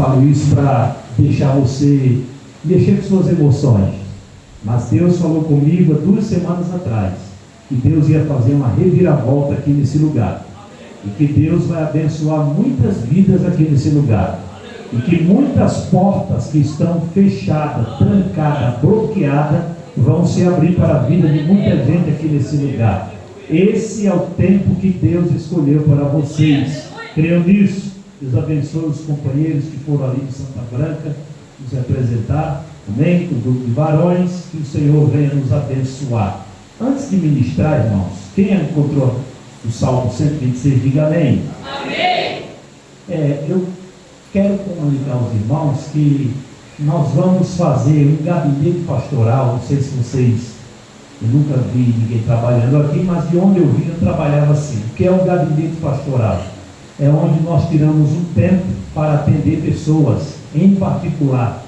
falo isso para deixar você mexer com suas emoções. Mas Deus falou comigo há 2 semanas atrás que Deus ia fazer uma reviravolta aqui nesse lugar. E que Deus vai abençoar muitas vidas aqui nesse lugar. E que muitas portas que estão fechadas, trancadas, bloqueadas, vão se abrir para a vida de muita gente aqui nesse lugar. Esse é o tempo que Deus escolheu para vocês. Creiam nisso? Deus abençoe os companheiros que foram ali de Santa Branca nos representar. Amém? O grupo de varões, que o Senhor venha nos abençoar. Antes de ministrar, irmãos, quem encontrou o Salmo 126, diga amém. Amém. Eu quero comunicar aos irmãos que nós vamos fazer um gabinete pastoral. Não sei se vocês, eu nunca vi ninguém trabalhando aqui, mas de onde eu vim eu trabalhava assim. O que é um gabinete pastoral? É onde nós tiramos um tempo para atender pessoas em particular,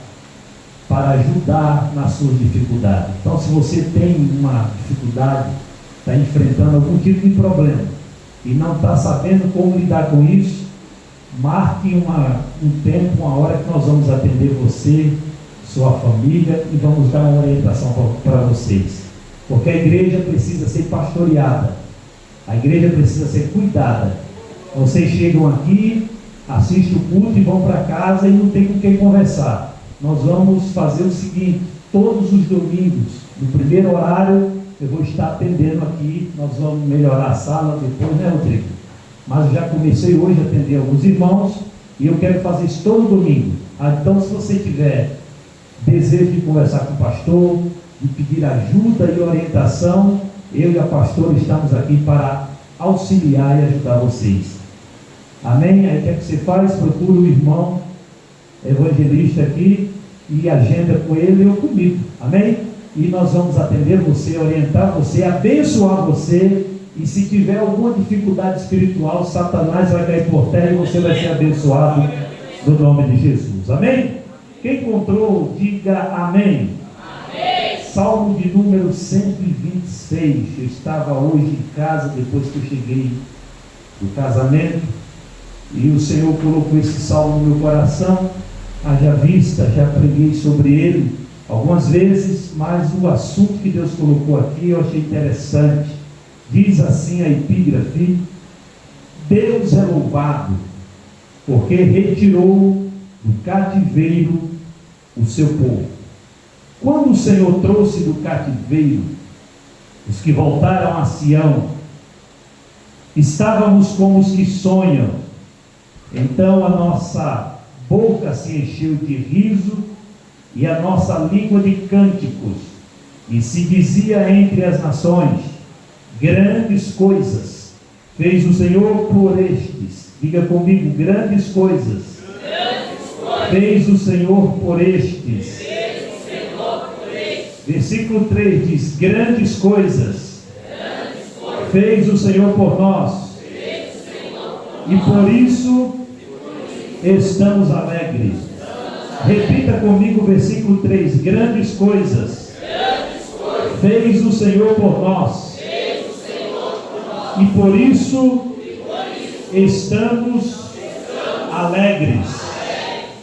para ajudar nas suas dificuldades. Então, se você tem uma dificuldade, está enfrentando algum tipo de problema e não está sabendo como lidar com isso, marque um tempo, uma hora que nós vamos atender você, sua família, e vamos dar uma orientação para vocês. Porque a igreja precisa ser pastoreada, a igreja precisa ser cuidada. Vocês chegam aqui, assistem o culto e vão para casa e não tem com quem conversar. Nós vamos fazer o seguinte: todos os domingos, no primeiro horário, eu vou estar atendendo aqui. Nós vamos melhorar a sala depois, né, Rodrigo? Mas eu já comecei hoje a atender alguns irmãos e eu quero fazer isso todo domingo. Então, se você tiver desejo de conversar com o pastor, de pedir ajuda e orientação, eu e a pastora estamos aqui para auxiliar e ajudar vocês. Amém? Aí o que é que você faz? Procura o irmão evangelista aqui e agenda com ele ou comigo. Amém? E nós vamos atender você, orientar você, abençoar você. E se tiver alguma dificuldade espiritual, Satanás vai cair por terra e você vai ser abençoado no nome de Jesus. Amém? Quem encontrou, diga amém. Amém. Salmo de número 126. Eu estava hoje em casa, depois que eu cheguei do casamento, e o Senhor colocou esse salmo no meu coração. Haja vista, já preguei sobre ele algumas vezes, mas o assunto que Deus colocou aqui eu achei interessante. Diz assim a epígrafe: Deus é louvado, porque retirou do cativeiro o seu povo. Quando o Senhor trouxe do cativeiro os que voltaram a Sião, estávamos como os que sonham. Então a nossa boca se encheu de riso e a nossa língua de cânticos, e se dizia entre as nações: grandes coisas fez o Senhor por estes. Diga comigo: grandes coisas fez o Senhor por estes. Versículo 3 diz: grandes coisas fez o Senhor por nós, e por isso estamos alegres. Repita comigo o versículo 3: grandes coisas fez o Senhor por nós, e por isso estamos alegres.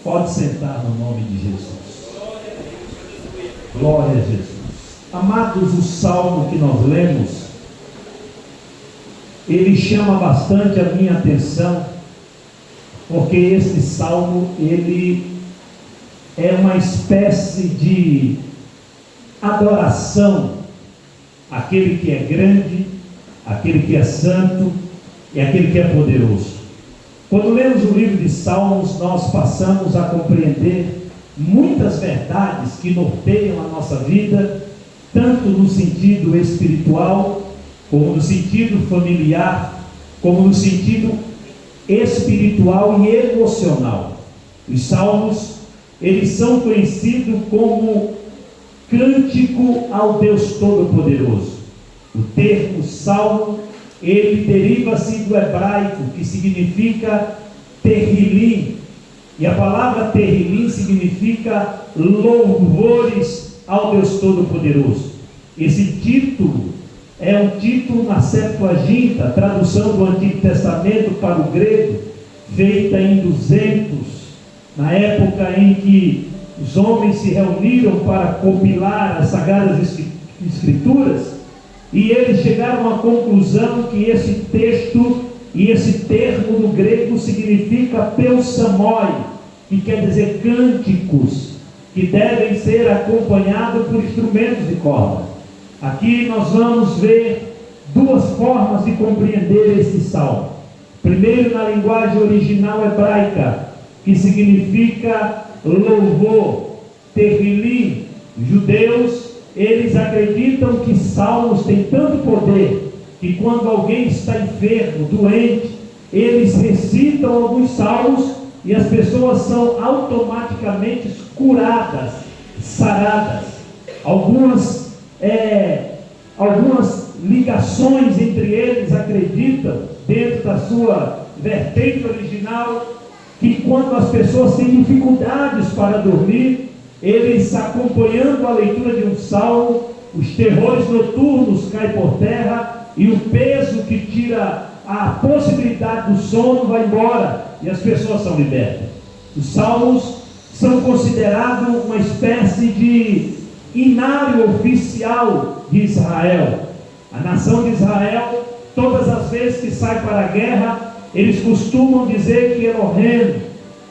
Pode sentar no nome de Jesus. Glória a Jesus. Amados, o salmo que nós lemos, ele chama bastante a minha atenção, porque esse salmo, ele é uma espécie de adoração àquele que é grande, àquele que é santo e àquele que é poderoso. Quando lemos o livro de Salmos, nós passamos a compreender muitas verdades que norteiam a nossa vida, tanto no sentido espiritual, como no sentido familiar, como no sentido espiritual e emocional. Os salmos, eles são conhecidos como cântico ao Deus Todo-Poderoso. O termo salmo, ele deriva-se do hebraico, que significa terrilim, e a palavra terrilim significa louvores ao Deus Todo-Poderoso. Esse título é um título na Septuaginta, tradução do Antigo Testamento para o grego, feita em na época em que os homens se reuniram para compilar as Sagradas Escrituras, e eles chegaram à conclusão que esse texto e esse termo no grego significa peusamoi, que quer dizer cânticos, que devem ser acompanhados por instrumentos de corda. Aqui nós vamos ver duas formas de compreender esse salmo. Primeiro, na linguagem original hebraica, que significa louvor, tefilim. Judeus, eles acreditam que salmos têm tanto poder que quando alguém está enfermo, doente, eles recitam alguns salmos e as pessoas são automaticamente curadas, saradas. Algumas ligações entre eles acreditam, dentro da sua vertente original, que quando as pessoas têm dificuldades para dormir, eles, acompanhando a leitura de um salmo, os terrores noturnos caem por terra e o peso que tira a possibilidade do sono vai embora e as pessoas são libertas. Os salmos são considerados uma espécie de hinário oficial de Israel. A nação de Israel, todas as vezes que sai para a guerra, eles costumam dizer que Elohim,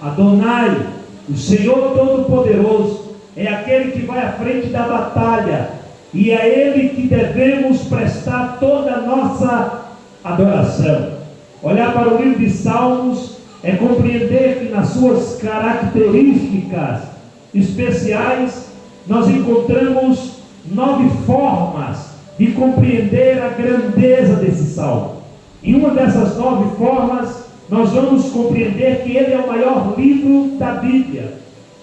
Adonai, o Senhor Todo-Poderoso, é aquele que vai à frente da batalha, e é Ele que devemos prestar toda a nossa adoração. Olhar para o livro de Salmos é compreender que nas suas características especiais nós encontramos 9 formas de compreender a grandeza desse salmo. E uma dessas 9 formas, nós vamos compreender que ele é o maior livro da Bíblia,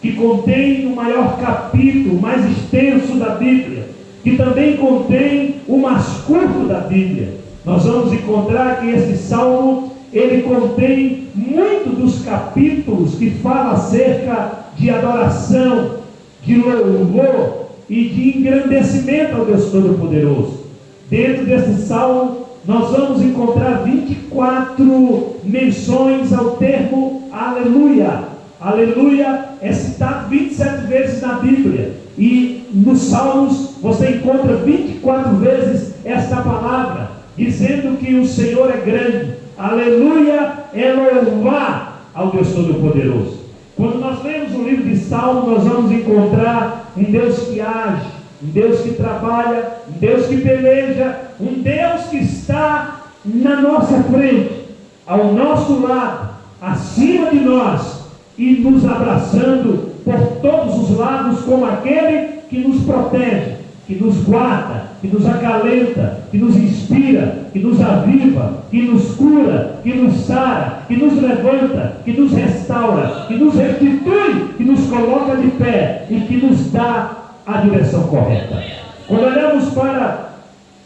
que contém o maior capítulo, o mais extenso da Bíblia, que também contém o mais curto da Bíblia. Nós vamos encontrar que esse salmo, ele contém muito dos capítulos que fala acerca de adoração, de louvor e de engrandecimento ao Deus Todo-Poderoso. Dentro desse salmo, nós vamos encontrar 24 menções ao termo aleluia. Aleluia é citado 27 vezes na Bíblia, e nos Salmos você encontra 24 vezes esta palavra, dizendo que o Senhor é grande. Aleluia é louvar ao Deus Todo-Poderoso. Quando nós lemos o livro de Salmos, nós vamos encontrar um Deus que age, um Deus que trabalha, um Deus que peleja, um Deus que está na nossa frente, ao nosso lado, acima de nós, e nos abraçando por todos os lados, como aquele que nos protege, que nos guarda, que nos acalenta, que nos inspira, que nos aviva, que nos cura, que nos sara, que nos levanta, que nos restaura, que nos restitui, que nos coloca de pé e que nos dá a direção correta. Quando olhamos para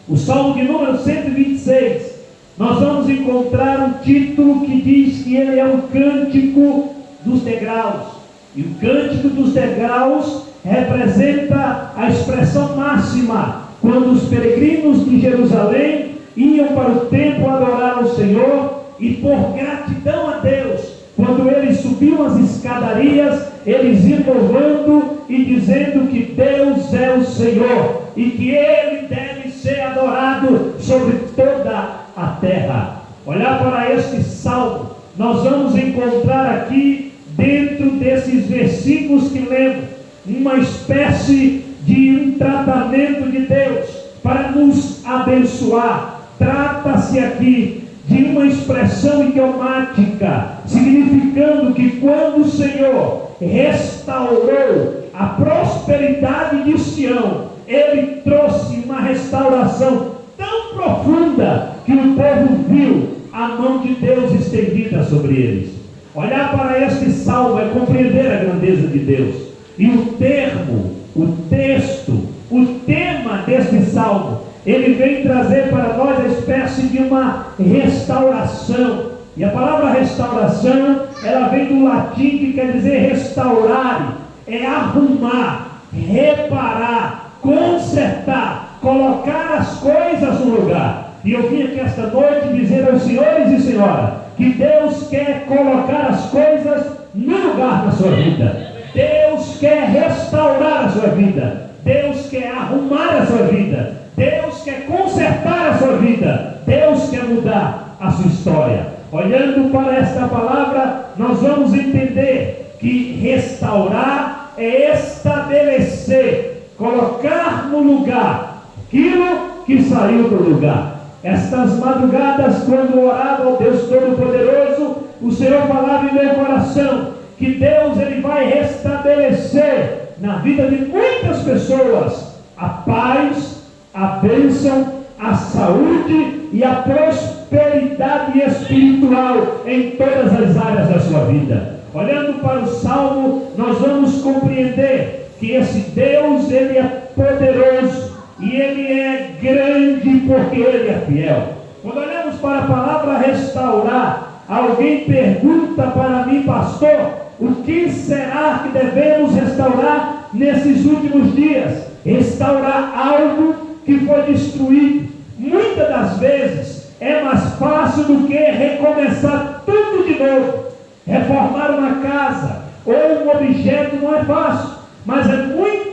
o Salmo de número 126, nós vamos encontrar um título que diz que ele é um cântico dos degraus. E o cântico dos degraus representa a expressão máxima quando os peregrinos de Jerusalém iam para o templo adorar ao Senhor, e por gratidão a Deus, quando eles subiam as escadarias, eles iam louvando e dizendo que Deus é o Senhor e que Ele deve ser adorado sobre toda a terra. Olhar para este salmo, nós vamos encontrar aqui, dentro desses versículos que lemos, uma espécie de um tratamento de Deus para nos abençoar. Trata-se aqui de uma expressão idiomática, significando que quando o Senhor restaurou a prosperidade de Sião, Ele trouxe uma restauração tão profunda que o povo viu a mão de Deus estendida sobre eles. Olhar para este salmo é compreender a grandeza de Deus. E o termo, o texto, o tema deste salmo, ele vem trazer para nós a espécie de uma restauração. E a palavra restauração, ela vem do latim, que quer dizer restaurar, é arrumar, reparar, consertar, colocar as coisas no lugar. E eu vim aqui esta noite dizer aos senhores e senhoras que Deus quer colocar as coisas no lugar na sua vida. Deus quer restaurar a sua vida. Deus quer arrumar a sua vida. Deus quer consertar a sua vida. Deus quer mudar a sua história. Olhando para esta palavra, nós vamos entender que restaurar é estabelecer, colocar no lugar aquilo que saiu do lugar. Estas madrugadas, quando orava ao Deus Todo-Poderoso, o Senhor falava em meu coração que Deus ele vai restabelecer na vida de muitas pessoas a paz, a bênção, a saúde e a prosperidade espiritual em todas as áreas da sua vida. Olhando para o Salmo, nós vamos compreender que esse Deus ele é poderoso e ele é grande porque ele é fiel. Quando olhamos para a palavra restaurar, alguém pergunta para mim, pastor, o que será que devemos restaurar nesses últimos dias? Restaurar algo que foi destruído. Muitas das vezes é mais fácil do que recomeçar tudo de novo. Reformar uma casa ou um objeto não é fácil, mas é muito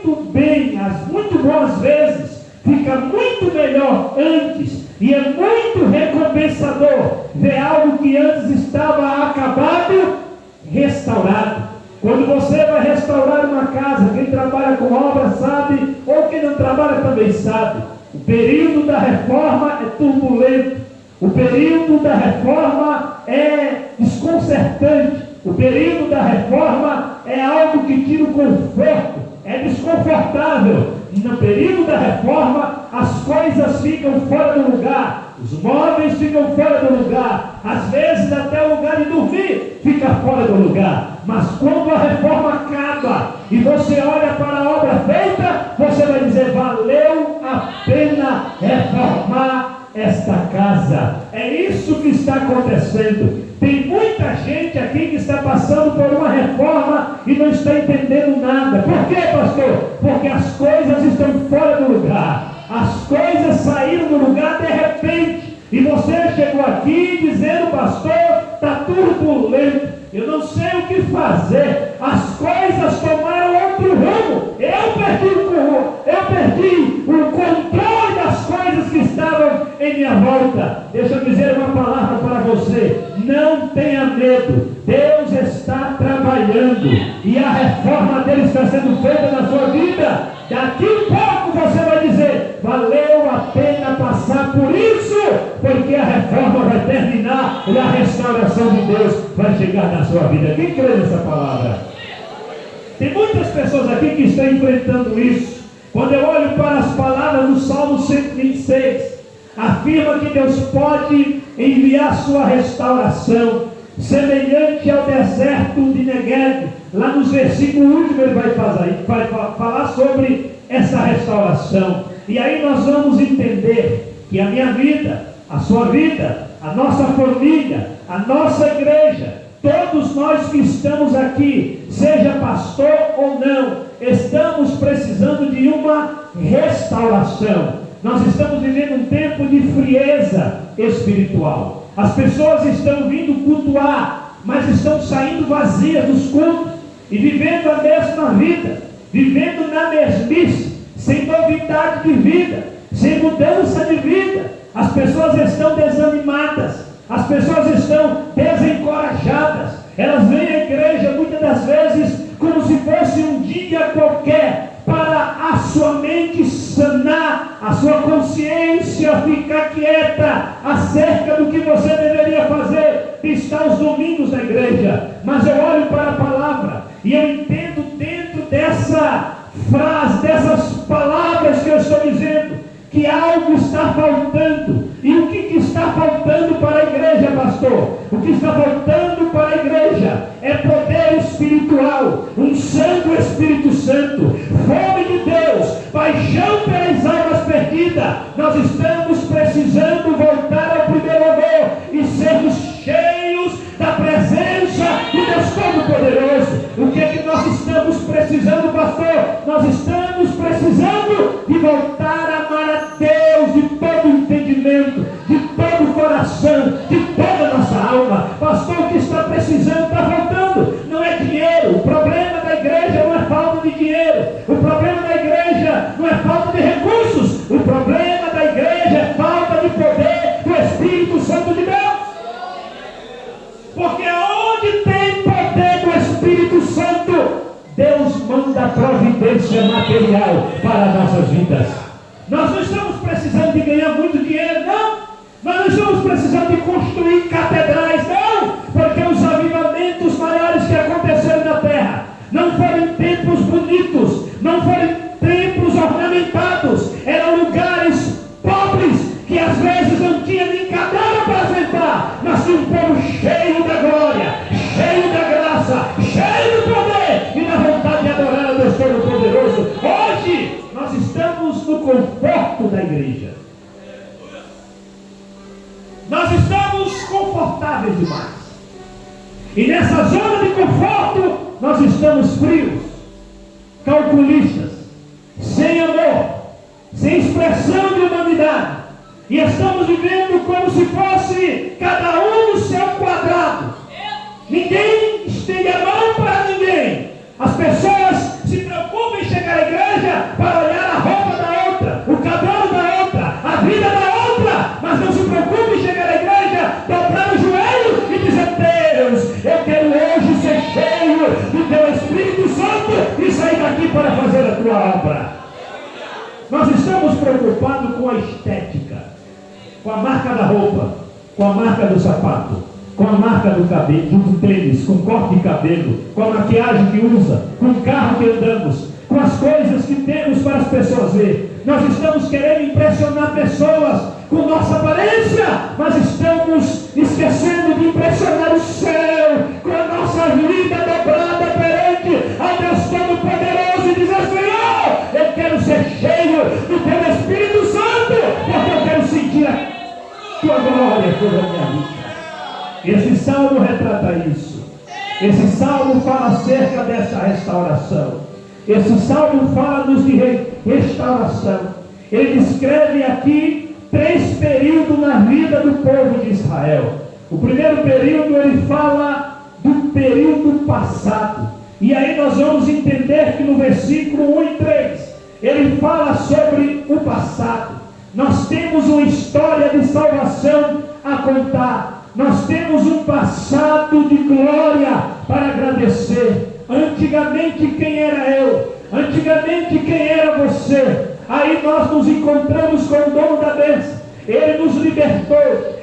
boas vezes, fica muito melhor antes, e é muito recompensador ver algo que antes estava acabado, restaurado. Quando você vai restaurar uma casa, quem trabalha com obra sabe, ou quem não trabalha também sabe, o período da reforma é turbulento, o período da reforma é desconcertante, o período da reforma é algo que tira o conforto, é desconfortável. No período da reforma, as coisas ficam fora do lugar, os móveis ficam fora do lugar, às vezes até o lugar de dormir fica fora do lugar. Mas quando a reforma acaba e você olha para a obra feita, você vai dizer, valeu a pena reformar esta casa. É isso que está acontecendo. Tem muita gente aqui que está passando por uma reforma e não está entendendo nada. Por quê, pastor? Porque as coisas estão fora do lugar. As coisas saíram do lugar de repente. E você chegou aqui dizendo, pastor, está turbulento. Eu não sei o que fazer. As coisas tomaram outro rumo. Eu perdi o controle das coisas que estavam em minha volta. Deixa eu dizer uma palavra para você. Não tenha medo. Deus está trabalhando. E a reforma dele está sendo feita na sua vida. Daqui a pouco você vai dizer, valeu a pena passar por isso, porque a reforma vai terminar e a restauração de Deus vai chegar na sua vida. Quem crê nessa palavra? Tem muitas pessoas aqui que estão enfrentando isso. Quando eu olho para as palavras do Salmo 126, afirma que Deus pode enviar sua restauração, semelhante ao deserto de Negev. Lá nos versículos últimos ele vai falar sobre essa restauração. E aí nós vamos entender que a minha vida, a sua vida, a nossa família, a nossa igreja, todos nós que estamos aqui, seja pastor ou não, estamos precisando de uma restauração. Nós estamos vivendo um tempo de frieza espiritual. As pessoas estão vindo cultuar, mas estão saindo vazias dos cultos e vivendo a mesma vida, vivendo na mesmice, sem novidade de vida, sem mudança de vida. As pessoas estão desanimadas, as pessoas estão desencorajadas. Elas vêm à igreja muitas das vezes como se fosse um dia qualquer, para a sua mente sanar, a sua consciência ficar quieta acerca do que você deveria fazer, estar os domingos na igreja. Mas eu olho para a palavra e eu entendo dentro dessa frase, dessas palavras que eu estou dizendo, que algo está faltando. E o que está faltando para a igreja, pastor? O que está faltando para a igreja é poder espiritual, unção do Espírito Santo, fome de Deus, paixão pelas almas perdidas. Nós estamos precisando voltar ao primeiro amor e sermos cheios da presença do Deus Todo-Poderoso. O que é que nós estamos precisando, pastor? Nós estamos precisando de voltar a amar a Deus de todo entendimento, de todo coração, de toda a nossa alma. Pastor, o que está precisando, está faltando. Não é Espírito Santo, Deus manda providência material para as nossas vidas. Nós não estamos precisando de ganhar muito dinheiro, não. Nós não estamos precisando de construir catedrais, não. Porque os avivamentos maiores que aconteceram na terra não foram templos bonitos, não foram templos ornamentados, eram lugares pobres, que às vezes não tinha nem cadeira para sentar, mas tinha um povo cheio da glória, cheio da graça, cheio do poder e da vontade de adorar a Deus Todo-Poderoso. Hoje nós estamos no conforto da igreja. Nós estamos confortáveis demais. E nessa zona de conforto nós estamos frios, calculistas, sem amor, sem expressão de humanidade. E estamos vivendo como se fosse cada um no seu quadrado. Ninguém estende a mão para ninguém. As pessoas se preocupam em chegar à igreja para olhar a roupa da outra, o cabelo da outra, a vida da outra, mas não se preocupam em chegar à igreja, dobrar o joelho e dizer: Deus, eu quero hoje ser cheio do teu Espírito Santo e sair daqui para fazer a tua obra. Nós estamos preocupados com a estética, com a marca da roupa, com a marca do sapato, com a marca do cabelo, do tênis, com o corte de cabelo, com a maquiagem que usa, com o carro que andamos, com as coisas que temos para as pessoas ver. Nós estamos querendo impressionar pessoas com nossa aparência, mas estamos esquecendo de impressionar o céu com a nossa vida dobrada perante ao Deus Todo-Poderoso e dizer: Senhor, eu quero ser cheio do teu Espírito Santo, porque eu quero sentir a tua glória toda a minha vida. Esse salmo retrata isso. Esse salmo fala acerca dessa restauração. Esse salmo fala-nos de restauração. Ele descreve aqui 3 períodos na vida do povo de Israel. O primeiro período ele fala do período passado. E aí nós vamos entender que no versículo 1 e 3, ele fala sobre o passado. Nós temos uma história de salvação a contar. Nós temos um passado de glória para agradecer. Antigamente quem era eu? Antigamente quem era você? Aí nós nos encontramos com o dono da bênção. Ele nos libertou,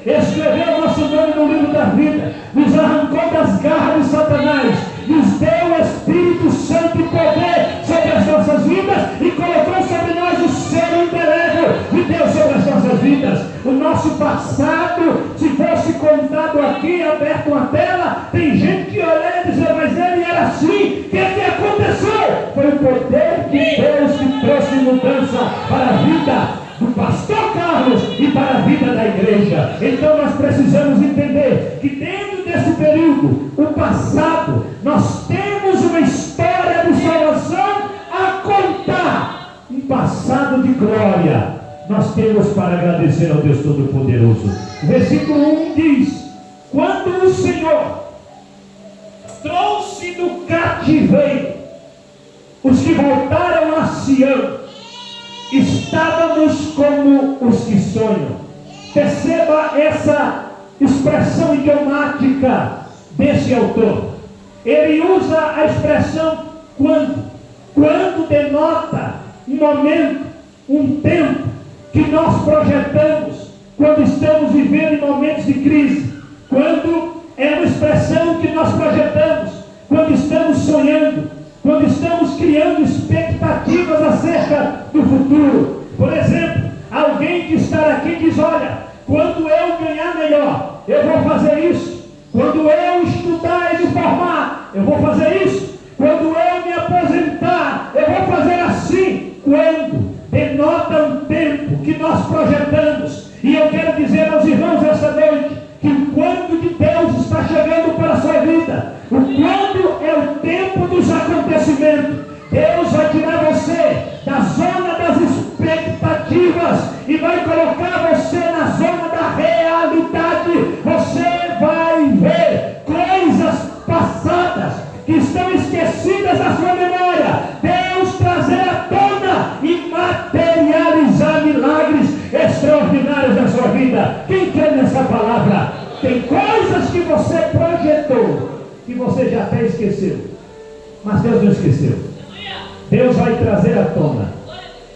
escreveu nosso nome no livro da vida, nos arrancou das garras de Satanás, nos deu o Espírito Santo e poder sobre as nossas vidas e colocou sobre nós o selo indelével de Deus sobre as nossas vidas. O nosso passado, se fosse contado aqui, aberto uma tela, tem gente que olha e diz: mas ele era assim, o que aconteceu? Foi o poder de Deus que trouxe mudança para a vida do pastor Carlos e para a vida da igreja. Então nós precisamos entender que dentro desse período, o passado, nós temos uma história de salvação a contar, um passado de glória. Nós temos para agradecer ao Deus Todo-Poderoso. Versículo 1 diz: quando o Senhor trouxe do cativeiro os que voltaram a Sião, estávamos como os que sonham. Perceba essa expressão idiomática desse autor. Ele usa a expressão quando denota um momento, um tempo que nós projetamos quando estamos vivendo em momentos de crise. Quando é uma expressão que nós projetamos quando estamos sonhando, quando estamos criando expectativas acerca do futuro. Por exemplo, alguém que está aqui diz: olha, quando eu ganhar melhor, eu vou fazer isso. Quando eu estudar e me formar, eu vou fazer isso. Quando eu me aposentar, eu vou fazer assim. Quando denota um tempo que nós projetamos. E eu quero dizer aos irmãos esta noite que o quando de Deus está chegando para a sua vida. O quando é o tempo dos acontecimentos. Deus vai tirar você da zona das expectativas e vai colocar você na zona da realidade. Você vai ver coisas passadas que estão esquecidas da sua memória. Deus trazer à tona e materializar milagres extraordinários na sua vida. Quem crê nessa palavra? Tem coisas que você projetou, que você já até esqueceu. Mas Deus não esqueceu. Deus vai trazer à tona.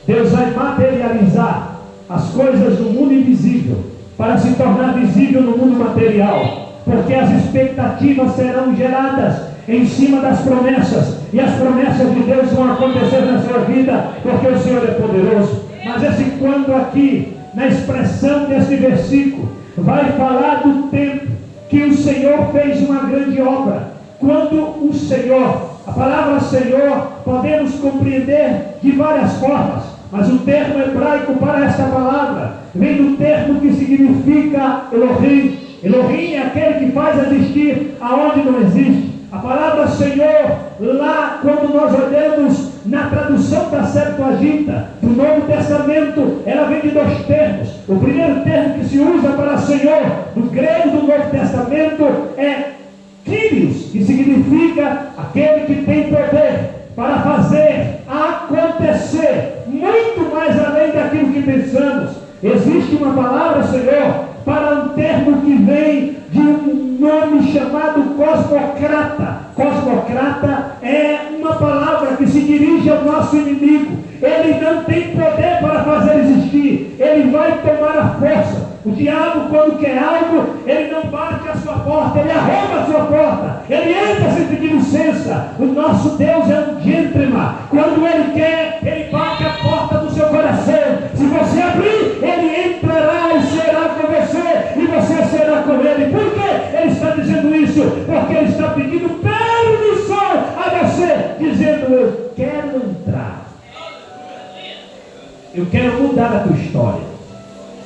Deus vai materializar as coisas do mundo invisível para se tornar visível no mundo material. Porque as expectativas serão geradas em cima das promessas. E as promessas de Deus vão acontecer na sua vida, porque o Senhor é poderoso. Mas esse quando aqui, na expressão deste versículo, vai falar do tempo que o Senhor fez uma grande obra. Quando o Senhor, a palavra Senhor, podemos compreender de várias formas, mas o termo hebraico para esta palavra vem do termo que significa Elohim. Elohim é aquele que faz existir aonde não existe. A palavra Senhor, lá quando nós olhamos na tradução da Septuaginta, do Novo Testamento, ela vem de dois termos. O primeiro termo que se usa para Senhor, do grego do Novo Testamento, é Kyrios, que significa aquele que tem poder para fazer acontecer muito mais além daquilo que pensamos. Existe uma palavra, Senhor, para um termo que vem de um nome chamado cosmocrata. Cosmocrata é uma palavra que se dirige ao nosso inimigo. Ele não tem poder para fazer existir, ele vai tomar a força. O diabo, quando quer algo, ele não bate a sua porta, ele arromba a sua porta, ele entra sem pedir licença. O nosso Deus é um gentleman. Quando ele quer, ele bate a porta do seu coração. Se você abrir, ele entrará e será com você, e você será com ele. Por que ele está dizendo isso? Porque ele está pedindo permissão a você, dizendo: eu quero entrar, eu quero mudar a tua história,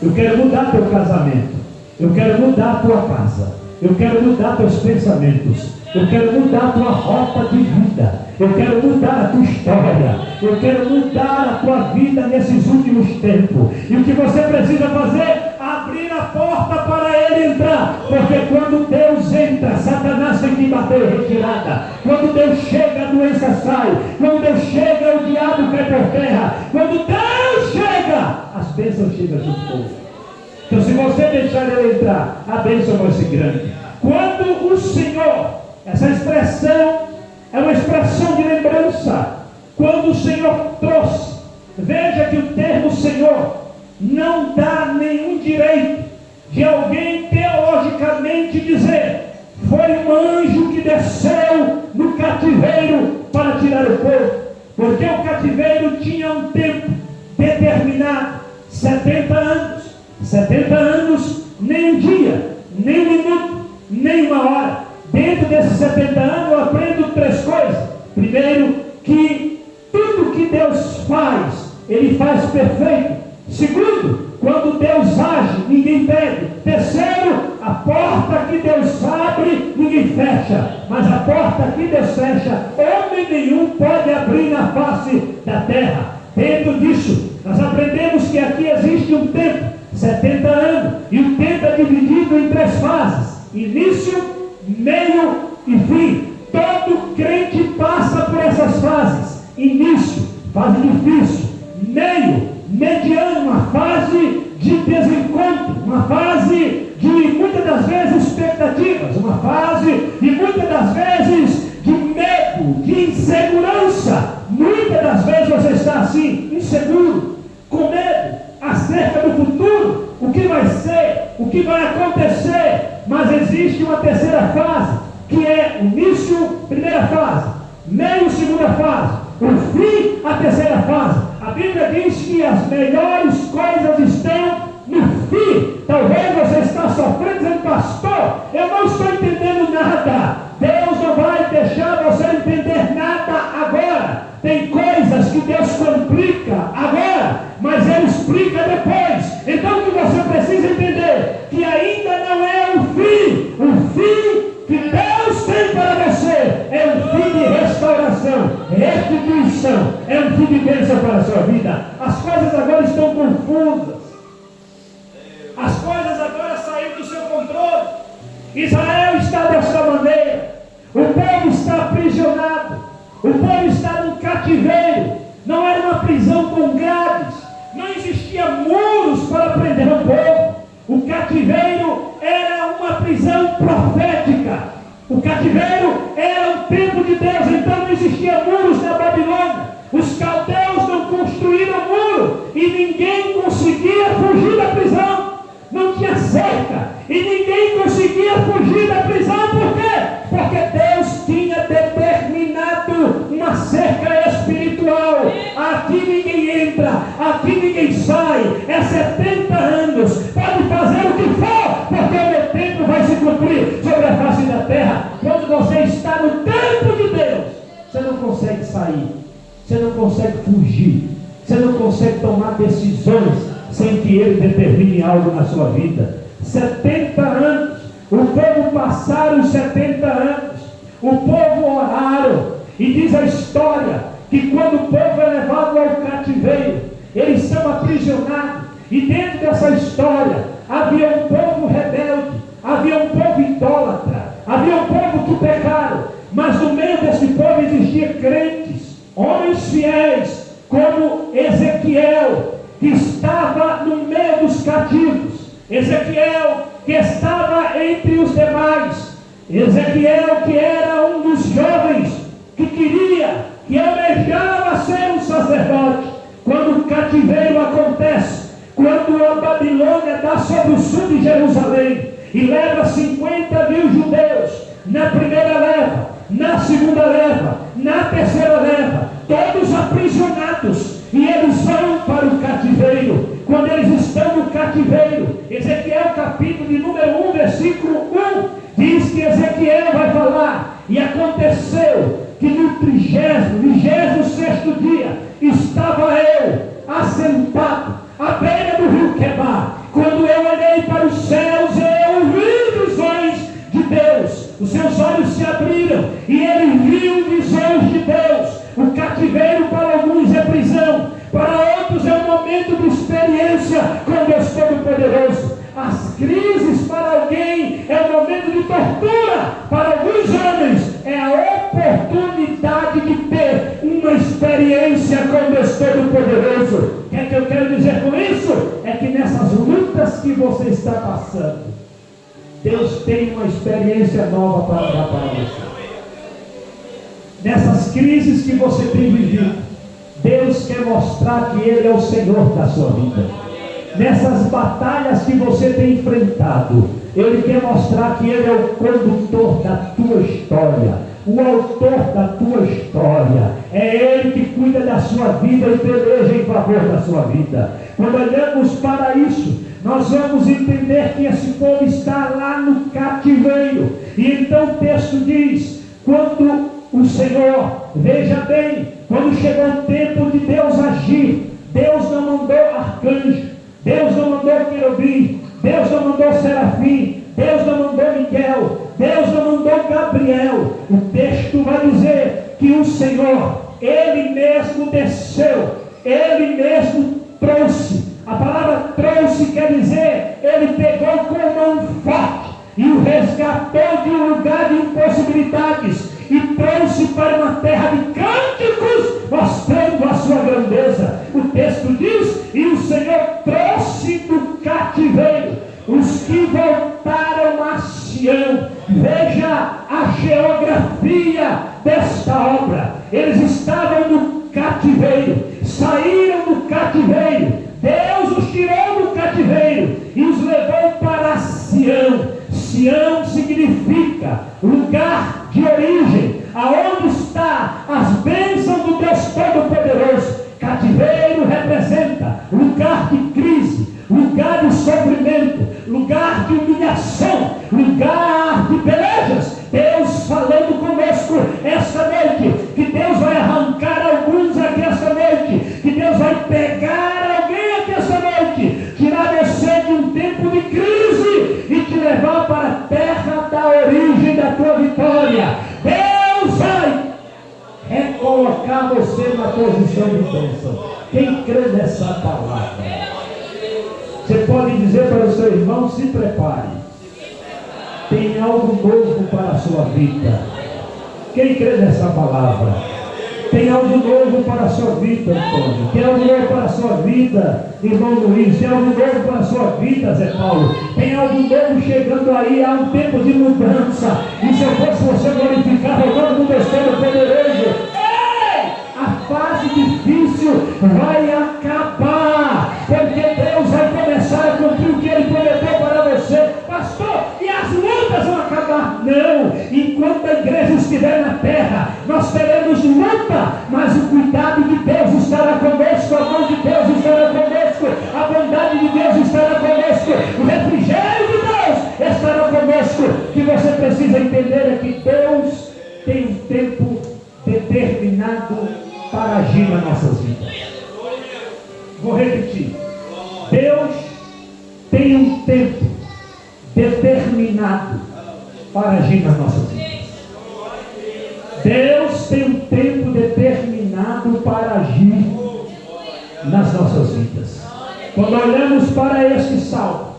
eu quero mudar teu casamento, eu quero mudar a tua casa, eu quero mudar teus pensamentos, eu quero mudar a tua rota de vida, eu quero mudar a tua história, eu quero mudar a tua vida nesses últimos tempos. E o que você precisa fazer? Abrir a porta para ele entrar. Porque quando Deus entra, Satanás tem que bater retirada. Quando Deus chega, a doença sai. Quando Deus chega, o diabo cai por terra. Quando Deus chega, as bênçãos chegam junto com ele. Então, se você deixar ele entrar, a bênção vai ser grande. Quando o Senhor, essa expressão é uma expressão de lembrança. Quando o Senhor trouxe, veja que o termo Senhor não dá nenhum direito de alguém teologicamente dizer: foi um anjo que desceu no cativeiro para tirar o povo. Porque o cativeiro tinha um tempo determinado, 70 anos. 70 anos, nem um dia, nem um minuto, nem uma hora. Dentro desses 70 anos eu aprendo três coisas. Primeiro, que tudo que Deus faz, Ele faz perfeito. Segundo, quando Deus age, ninguém impede. Terceiro, a porta que Deus abre, ninguém fecha. Mas a porta que Deus fecha, homem nenhum pode abrir na face da terra. Dentro disso, nós aprendemos que aqui existe um tempo, 70 anos, e o tempo é dividido em três fases: início, meio e fim. Todo crente passa por essas fases. Início, fase difícil. Meio, mediano, uma fase de desencontro, uma fase de muitas das vezes expectativas, uma fase de muitas das vezes de medo, de insegurança. Muitas das vezes você está assim, inseguro, com medo acerca do futuro, o que vai ser, o que vai acontecer. Mas existe uma terceira fase, que é início, primeira fase, meio, segunda fase, o fim, a terceira fase. A Bíblia diz que as melhores coisas estão no fim. Talvez você está sofrendo dizendo: pastor, eu não estou entendendo nada. Deus não vai deixar você entender nada agora. Tem coisas que Deus complica agora, mas Ele explica depois. Então o que você precisa entender? Que ainda não é o fim. O fim que Deus tem para você é um fim de restauração, restituição, é um fim de bênção para a sua vida. As coisas agora estão confusas. As coisas agora saíram do seu controle. Israel está desta maneira. O povo está aprisionado. O povo está num cativeiro. Não era uma prisão com grades. Não existia muros para prender o povo. O cativeiro era uma prisão profética. O cativeiro era um tempo de Deus, então não existia muros na Babilônia. Os caldeus não construíram muro e ninguém conseguia fugir da prisão. Não tinha cerca e ninguém conseguia fugir da prisão. Por quê? Porque Deus tinha determinado uma cerca espiritual. Aqui ninguém entra, aqui ninguém sai. É 70 anos, pode fazer o que for, porque o meu tempo vai se cumprir sobre a face da terra. Quando você está no tempo de Deus, você não consegue sair, você não consegue fugir, você não consegue tomar decisões sem que Ele determine algo na sua vida. 70 anos, o povo passaram os 70 anos, o povo oraram, e diz a história que quando o povo é levado ao cativeiro, eles são aprisionados, e dentro dessa história havia um povo rebelde, havia um povo idólatra, havia um povo que pecaram, mas no meio desse povo existia crentes, homens fiéis, como Ezequiel, que estava no meio dos cativos. Ezequiel, que estava entre os demais. Ezequiel, que era um dos jovens que queria, que almejava ser um sacerdote. Quando o cativeiro acontece, quando a Babilônia dá sobre o sul de Jerusalém e leva 50 mil judeus na primeira leva, na segunda leva, na terceira leva, todos aprisionados, e eles vão para o cativeiro. Quando eles estão no cativeiro, Ezequiel capítulo de número 1, versículo 1, diz que Ezequiel vai falar: e aconteceu que no 26º dia estava eu assentado à beira do rio Quebar. Quando eu olhei para os céus, eu vi visões de Deus. Os seus olhos se abriram e ele viu visões de Deus. O cativeiro para alguns é prisão, para outros é um momento de experiência com Deus Todo-Poderoso. As crises para alguém é um momento de tortura, para alguns homens é a oportunidade de ter uma experiência com Deus Todo-Poderoso. O que é que eu quero dizer com isso? É que nessas lutas que você está passando, Deus tem uma experiência nova para dar para você. Nessas crises que você tem vivido, Deus quer mostrar que Ele é o Senhor da sua vida. Nessas batalhas que você tem enfrentado, Ele quer mostrar que Ele é o condutor da tua história, o autor da tua história. É Ele que cuida da sua vida e peleja em favor da sua vida. Quando olhamos para isso, nós vamos entender que esse povo está lá no cativeiro. E então o texto diz: quando o Senhor, veja bem, quando chegou o tempo de Deus agir, Deus não mandou arcanjo, Deus não mandou querubim, Deus não mandou serafim, Deus não mandou Miguel, Deus não mandou Gabriel. O texto vai dizer que o Senhor, Ele mesmo desceu, Ele mesmo trouxe. A palavra trouxe quer dizer, Ele pegou com mão forte e o resgatou de um lugar de impossibilidades e trouxe para uma terra de cânticos, mostrando a sua grandeza. O texto diz: e o Senhor trouxe do cativeiro os que voltaram a Sião. Veja a geografia desta obra. Eles estavam no cativeiro, saíram do cativeiro, Deus os tirou do cativeiro e os levou para Sião. Sião significa lugar de origem, aonde está as bênçãos do Deus Todo-Poderoso. Cativeiro representa lugar de crise, lugar de sofrimento, lugar de humilhação, lugar de pelejas. Deus falando conosco esta noite, que Deus vai arrancar alguns aqui esta noite, que Deus vai pegar alguém aqui esta noite, tirar você de um tempo de crise e te levar para a terra da origem da tua vitória. Deus vai recolocar você na posição de bênção. Quem crê nessa palavra? Você pode dizer para o seu irmão: se prepare, tem algo novo para a sua vida. Quem crê nessa palavra? Tem algo novo para a sua vida, Antônio. Tem algo novo para a sua vida, irmão Luiz. Tem algo novo para a sua vida, Zé Paulo. Tem algo novo chegando aí. Há um tempo de mudança. E se eu fosse você glorificar o nome do Deus Todo-Poderoso, a fase difícil vai acabar. Porque Deus vai começar a cumprir o que Ele prometeu para você. Pastor, e as lutas vão acabar? Não. Enquanto a igreja estiver na terra, nós teremos luta, mas o cuidado de Deus estará conosco, a mão de Deus estará conosco, a bondade de Deus estará conosco, o refrigério de Deus estará conosco. O que você precisa entender é que Deus tem um tempo determinado para agir nas nossas vidas. Vou repetir. Deus tem um tempo determinado para agir nas nossas vidas. Deus tem um tempo determinado para agir nas nossas vidas. Quando olhamos para este salmo,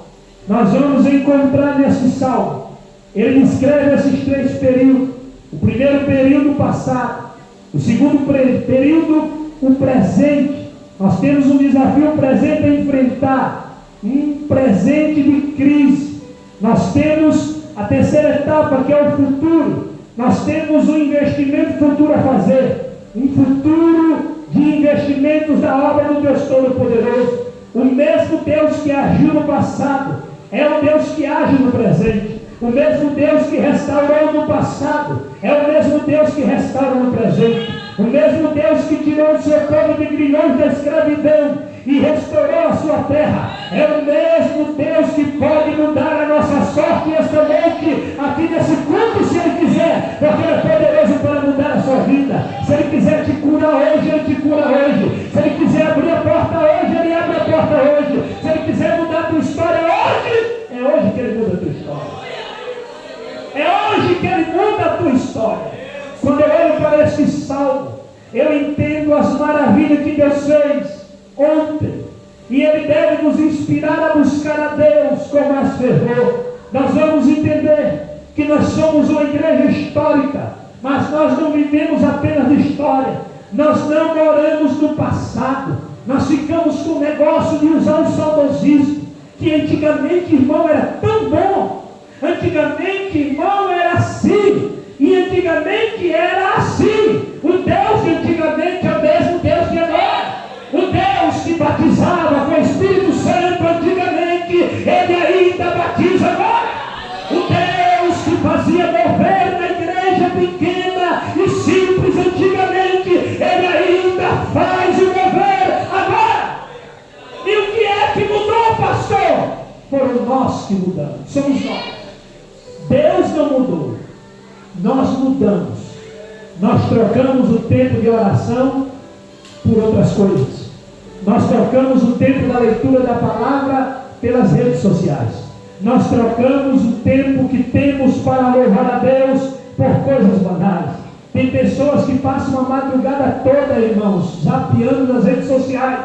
nós vamos encontrar nesse salmo, ele escreve esses três períodos. O primeiro período passado, o segundo período, o presente. Nós temos um desafio presente a enfrentar, um presente de crise. Nós temos a terceira etapa, que é o futuro. Nós temos um investimento futuro a fazer, um futuro de investimentos da obra do Deus Todo-Poderoso. O mesmo Deus que agiu no passado é o Deus que age no presente. O mesmo Deus que restaurou no passado é o mesmo Deus que restaura no presente. O mesmo Deus que tirou o seu povo de grilhões da escravidão e restaurou a sua terra é o mesmo Deus que pode mudar a nossa sorte esta noite aqui nesse culto, se Ele quiser, porque Ele é poderoso para mudar a sua vida. Se Ele quiser te curar hoje, Ele te cura hoje. Se Ele quiser abrir a porta hoje, Ele abre a porta hoje. Se Ele quiser mudar a tua história hoje, é hoje que Ele muda a tua história. É hoje que Ele muda a tua história. Quando eu olho para este salmo, eu entendo as maravilhas que Deus fez ontem, e Ele deve nos inspirar a buscar a Deus com mais fervor. Nós vamos entender que nós somos uma igreja histórica, mas nós não vivemos apenas de história, nós não moramos no passado, nós ficamos com o negócio de usar o saudosismo, que antigamente, irmão, era tão bom, antigamente, irmão, era assim, e antigamente era assim. O Deus de antigamente é o mesmo Deus de agora. O Deus que batizava com o Espírito Santo antigamente, Ele ainda batiza agora. O Deus que fazia mover na igreja pequena e simples antigamente, Ele ainda faz o mover agora. E o que é que mudou, pastor? Foram nós que mudamos, somos nós. Deus não mudou, nós mudamos. Nós trocamos o tempo de oração por outras coisas. Nós trocamos o tempo da leitura da palavra pelas redes sociais. Nós trocamos o tempo que temos para louvar a Deus por coisas banais. Tem pessoas que passam a madrugada toda, irmãos, zapeando nas redes sociais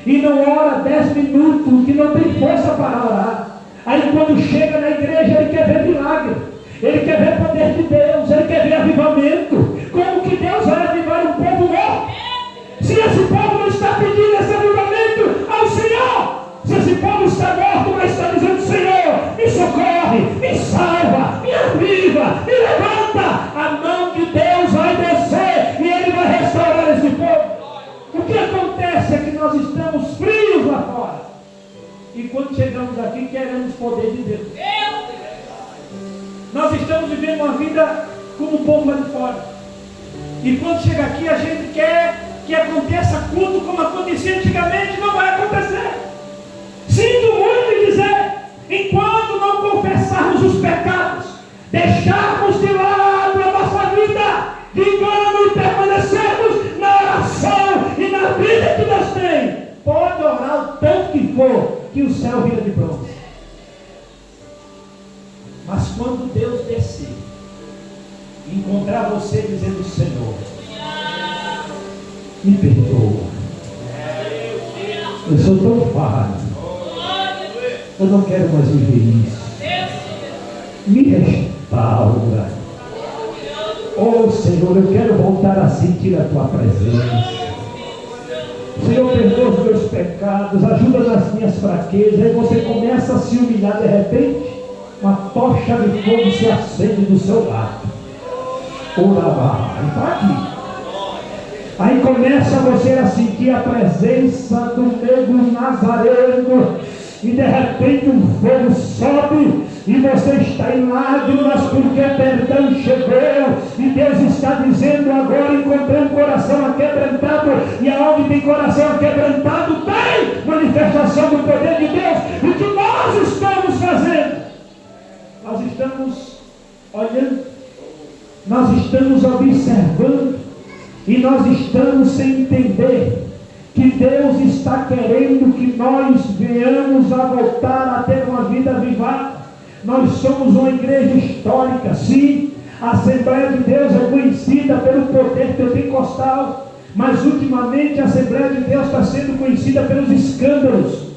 e não ora 10 minutos, que não tem força para orar. Aí quando chega na igreja, ele quer ver milagre, ele quer ver o poder de Deus, ele quer ver avivamento. Como que Deus vai avivar um povo morto? Se esse povo não está pedindo esse avivamento ao Senhor, se esse povo está morto, mas está dizendo: Senhor, me socorre, me salva, me aviva, me levanta, a mão de Deus vai descer e Ele vai restaurar esse povo. O que acontece é que nós estamos frios lá fora, e quando chegamos aqui queremos poder de Deus. Nós estamos vivendo uma vida como o povo lá de fora, e quando chega aqui a gente quer que aconteça culto como acontecia antigamente. Não vai acontecer. Sinto muito em dizer, enquanto não confessarmos os pecados, deixarmos de lado a nossa vida de engano e permanecermos na oração e na vida que Deus tem, pode orar o tanto que for, que o céu vira de bronze. Mas quando Deus descer, encontrar você dizendo: Senhor, me perdoa, eu sou tão falho, eu não quero mais viver isso, me restaura, Oh Senhor, eu quero voltar a sentir a tua presença. Senhor, perdoa os meus pecados, ajuda nas minhas fraquezas. Aí você começa a se humilhar, de repente uma tocha de fogo se acende do seu lado. Orava, e está aqui. Aí começa você a sentir a presença do nego Nazareno, e de repente um fogo sobe, e você está em lágrimas, porque perdão chegou, e Deus está dizendo agora: encontrei um coração aquebrantado, e aonde tem coração aquebrantado, tem manifestação do poder de Deus. E o que nós estamos fazendo? Nós estamos olhando, nós estamos observando, e nós estamos sem entender que Deus está querendo que nós venhamos a voltar a ter uma vida avivada. Nós somos uma igreja histórica, sim. A Assembleia de Deus é conhecida pelo poder pentecostal, mas ultimamente a Assembleia de Deus está sendo conhecida pelos escândalos,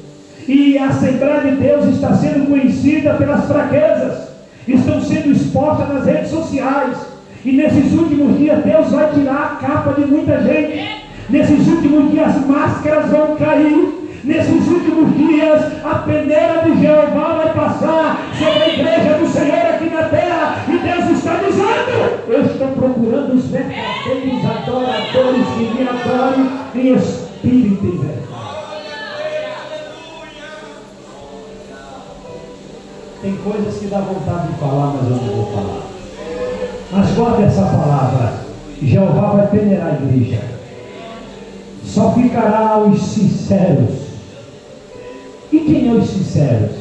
e a Assembleia de Deus está sendo conhecida pelas fraquezas, estão sendo expostas nas redes sociais. E nesses últimos dias Deus vai tirar a capa de muita gente. Nesses últimos dias as máscaras vão cair. Nesses últimos dias a peneira de Jeová vai passar sobre a igreja do Senhor aqui na terra. E Deus está dizendo: eu estou procurando os verdadeiros adoradores que me adorem em espírito e verdade. Tem coisas que dá vontade de falar, mas eu não vou falar. Mas guarda essa palavra: Jeová vai peneirar a igreja. Só ficará os sinceros. E quem é os sinceros?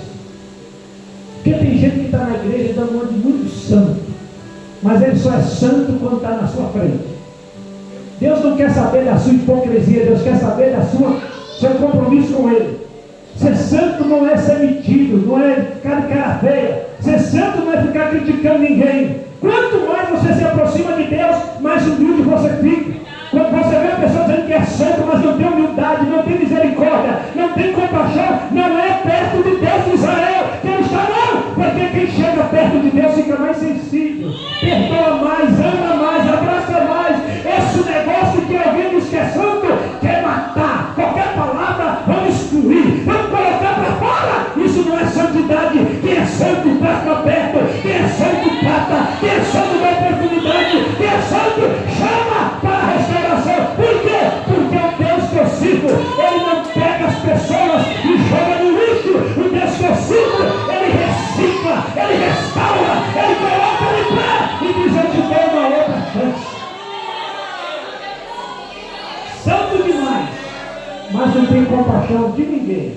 Porque tem gente que está na igreja dando nome de muito santo, mas ele só é santo quando está na sua frente. Deus não quer saber da sua hipocrisia, Deus quer saber da seu compromisso com Ele. Ser santo não é ser metido, não é ficar de cara feia. Ser santo não é ficar criticando ninguém. Quanto mais você se aproxima de Deus, mais humilde você fica. Quando você vê a pessoa dizendo que é santo, mas não tem humildade, não tem misericórdia, não tem compaixão, não é perto de Deus de Israel que ele está, não. Porque quem chega perto de Deus fica mais sensível, perdoa mais, ama mais, abraça mais. Esse negócio que alguém diz que é santo, quer matar. Qualquer palavra, vamos excluir, vamos colocar para fora. Isso não é santidade. Quem é santo traz para perto, quem é santo trata, quem é santo dá oportunidade, quem é santo chama para a restauração. Por quê? Porque o Deus que eu sirvo, Ele não pega as pessoas e joga no lixo. O Deus que eu sirvo, Ele recicla, Ele restaura, Ele coloca de pé e diz: eu te dou uma outra chance. Santo demais, mas não tem compaixão de ninguém.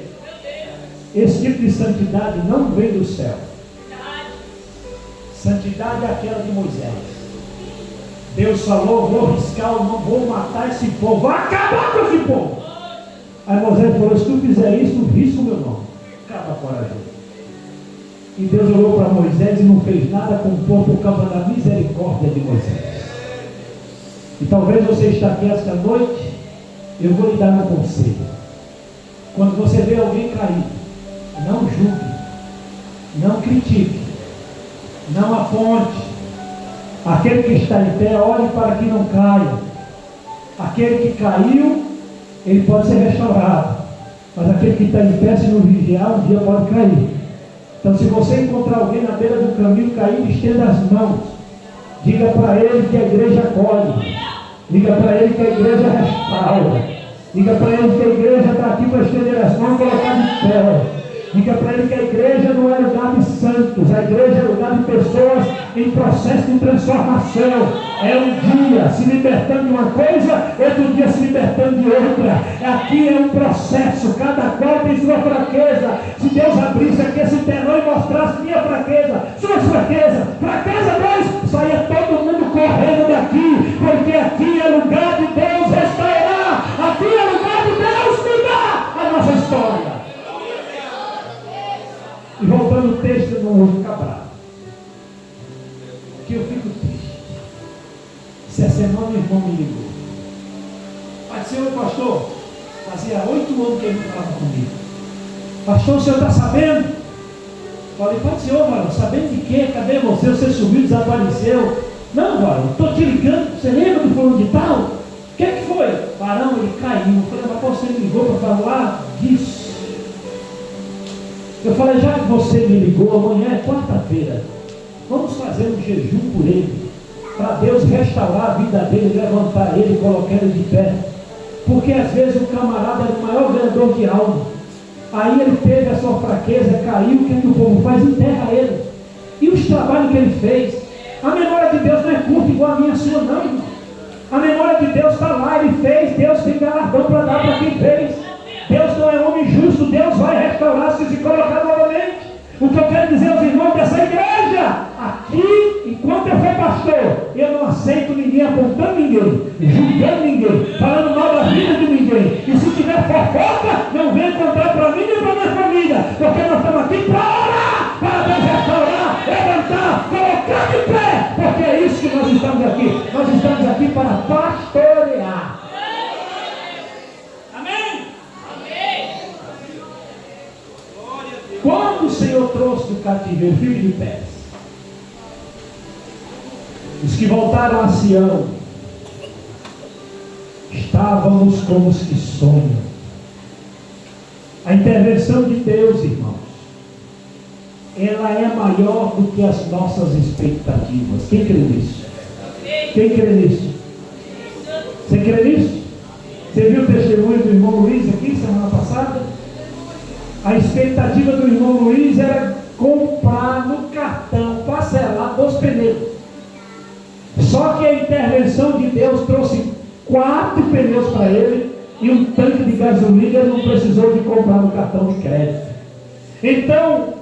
Esse tipo de santidade não vem do céu. Santidade é aquela de Moisés. Deus falou: vou riscar, vou matar esse povo, vou acabar com esse povo. Aí Moisés falou: se tu fizer isso, tu risca o meu nome. Acaba corajoso. E Deus olhou para Moisés e não fez nada com o povo por causa da misericórdia de Moisés. E talvez você está aqui esta noite, eu vou lhe dar um conselho. Quando você vê alguém cair, não julgue, não critique, não aponte. Aquele que está em pé, olhe para que não caia. Aquele que caiu, ele pode ser restaurado, mas aquele que está em pé, se não vigiar, um dia pode cair. Então, se você encontrar alguém na beira do caminho caído, estenda as mãos, diga para ele que a igreja acolhe, diga para ele que a igreja restaura, diga para ele que a igreja está aqui para estender as mãos e colocar de pé. Diga para ele que a igreja não é lugar de santos, a igreja é lugar de pessoas em processo de transformação. É um dia se libertando de uma coisa, outro dia se libertando de outra. Aqui é um processo, cada qual tem sua fraqueza. Se Deus abrisse aqui esse telão e mostrasse minha fraqueza, suas fraquezas, fraqueza 2, saia todo mundo correndo daqui, porque aqui é lugar de Deus restaurar, aqui é lugar de Deus mudar a nossa história. E voltando o texto, eu não vou ficar bravo, porque eu fico triste. Essa semana o irmão me ligou: pai do Senhor, pastor, fazia 8 anos que ele não falava comigo. Pastor, o senhor está sabendo? Falei: pai do Senhor, mano, sabendo de quê? Cadê você? Você sumiu, desapareceu. Não, varão, estou te ligando, você lembra do fulano de tal? O que é que foi? Varão, ele caiu. Eu falei, mas você me ligou para falar disso? Eu falei, já que você me ligou, amanhã é quarta-feira, vamos fazer um jejum por ele, para Deus restaurar a vida dele, levantar ele, colocar ele de pé. Porque às vezes o camarada é o maior ganhador de alma. Aí ele teve a sua fraqueza, caiu, o que é que o povo faz? Enterra ele. E os trabalhos que ele fez? A memória de Deus não é curta igual a minha sua, não, irmão. A memória de Deus está lá, ele fez, Deus tem galardão para dar para quem fez. Deus não é homem justo, Deus vai restaurar se colocar novamente. O que eu quero dizer aos irmãos dessa igreja, aqui, enquanto eu fui pastor, eu não aceito ninguém apontando ninguém, julgando ninguém, falando mal da vida de ninguém. E se tiver fofoca, não venha contar para mim nem para minha família, porque nós estamos aqui para orar, para Deus restaurar, levantar, colocar de pé, porque é isso que nós estamos aqui. Nós estamos aqui para pastorear. Quando o Senhor trouxe do cativeiro filho de Pés, os que voltaram a Sião, estávamos como os que sonham. A intervenção de Deus, irmãos, ela é maior do que as nossas expectativas. Quem crê nisso? Quem crê nisso? Você crê nisso? Você viu o testemunho do irmão Luiz aqui semana passada? A expectativa do irmão Luiz era comprar no cartão, parcelar 2 pneus. Só que a intervenção de Deus trouxe 4 pneus para ele e um tanque de gasolina. Ele não precisou de comprar no cartão de crédito. Então,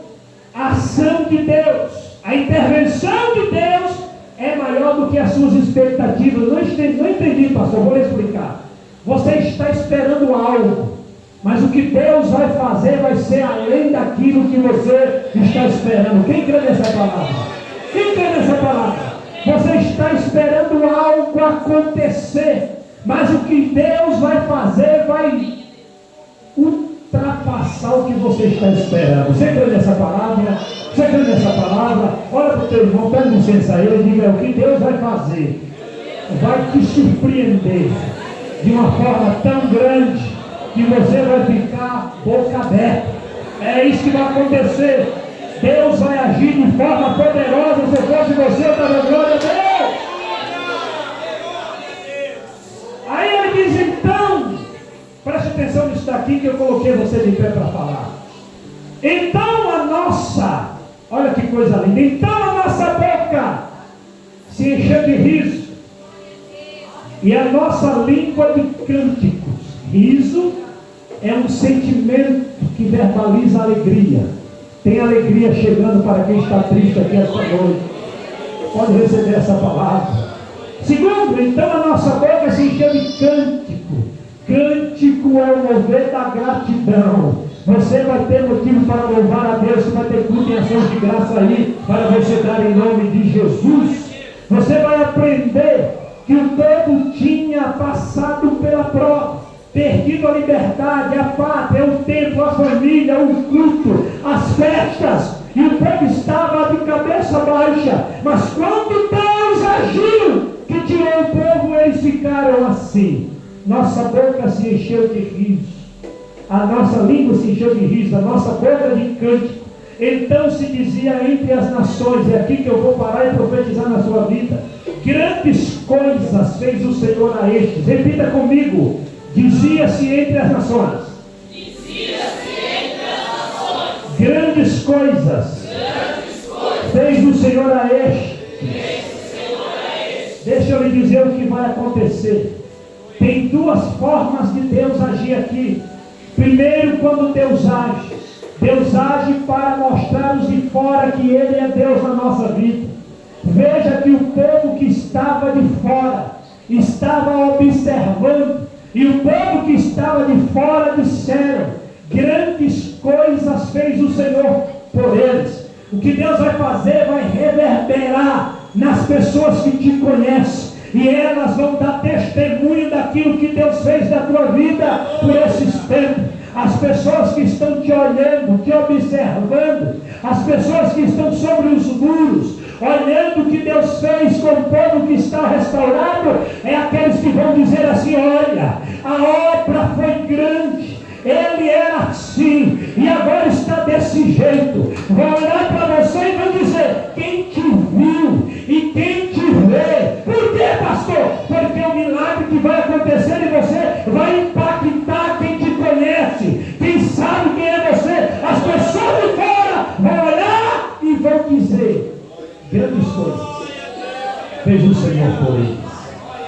a ação de Deus, a intervenção de Deus é maior do que as suas expectativas. Não entendi, pastor, vou lhe explicar. Você está esperando algo, mas o que Deus vai fazer vai ser além daquilo que você está esperando. Quem crê nessa palavra? Quem crê nessa palavra? Você está esperando algo acontecer, mas o que Deus vai fazer vai ultrapassar o que você está esperando. Você crê nessa palavra? Você crê nessa palavra? Olha para o teu irmão, pede licença a ele e diga: o que Deus vai fazer vai te surpreender de uma forma tão grande que você vai ficar boca aberta. É isso que vai acontecer. Deus vai agir de forma poderosa. Se fosse você, eu estava glória a Deus. Aí ele diz: então, preste atenção nisso daqui que eu coloquei você de pé para falar. Então a nossa, olha que coisa linda, então a nossa boca se encheu de riso e a nossa língua de cânticos. Riso é um sentimento que verbaliza alegria. Tem alegria chegando para quem está triste aqui esta noite. Pode receber essa palavra. Segundo, então a nossa boca se encheu de cântico. Cântico é o mover da gratidão. Você vai ter motivo para louvar a Deus. Você vai ter culto em ações de graça aí para você dar em nome de Jesus. Você vai aprender que o povo tinha passado pela prova, perdido a liberdade, a pátria, o tempo, a família, o culto, as festas, e o povo estava de cabeça baixa. Mas quando Deus agiu, que tirou o povo, eles ficaram assim. Nossa boca se encheu de riso, a nossa língua se encheu de riso, a nossa boca de cântico. Então se dizia entre as nações, é aqui que eu vou parar e profetizar na sua vida: grandes coisas fez o Senhor a estes. Repita comigo: dizia-se entre as nações. Grandes coisas fez o Senhor a este. Deixa eu lhe dizer o que vai acontecer. Tem 2 formas de Deus agir aqui. Primeiro, quando Deus age para mostrar os de fora que Ele é Deus na nossa vida. Veja que o povo que estava de fora estava observando, e o povo que estava de fora disseram: grandes coisas fez o Senhor por eles. O que Deus vai fazer vai reverberar nas pessoas que te conhecem, e elas vão dar testemunho daquilo que Deus fez na tua vida por esses tempos. As pessoas que estão te olhando, te observando, as pessoas que estão sobre os muros, olhando o que Deus fez com o povo que está restaurado, é aqueles que vão dizer assim: olha, a obra foi grande, ele era assim, e agora está desse jeito. Vão olhar para você e vão dizer: quem te viu e quem te vê? Por que, pastor? Porque o milagre que vai acontecer em você vai impactar quem te conhece, quem sabe quem é você. As pessoas de fora vão olhar e vão dizer grandes coisas. Veja o Senhor por eles.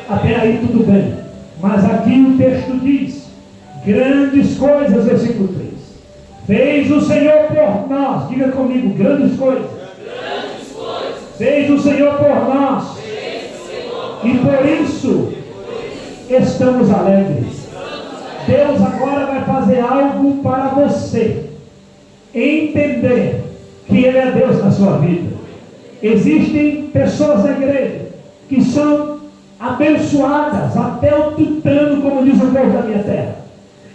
Até aí tudo bem, mas aqui o texto diz: grandes coisas, versículo 3. Fez o Senhor por nós. Diga comigo: grandes coisas. Grandes coisas. Fez o Senhor por nós. E por isso estamos alegres. Deus agora vai fazer algo para você entender que Ele é Deus na sua vida. Existem pessoas na igreja que são abençoadas até o tutano, como diz o povo da minha terra.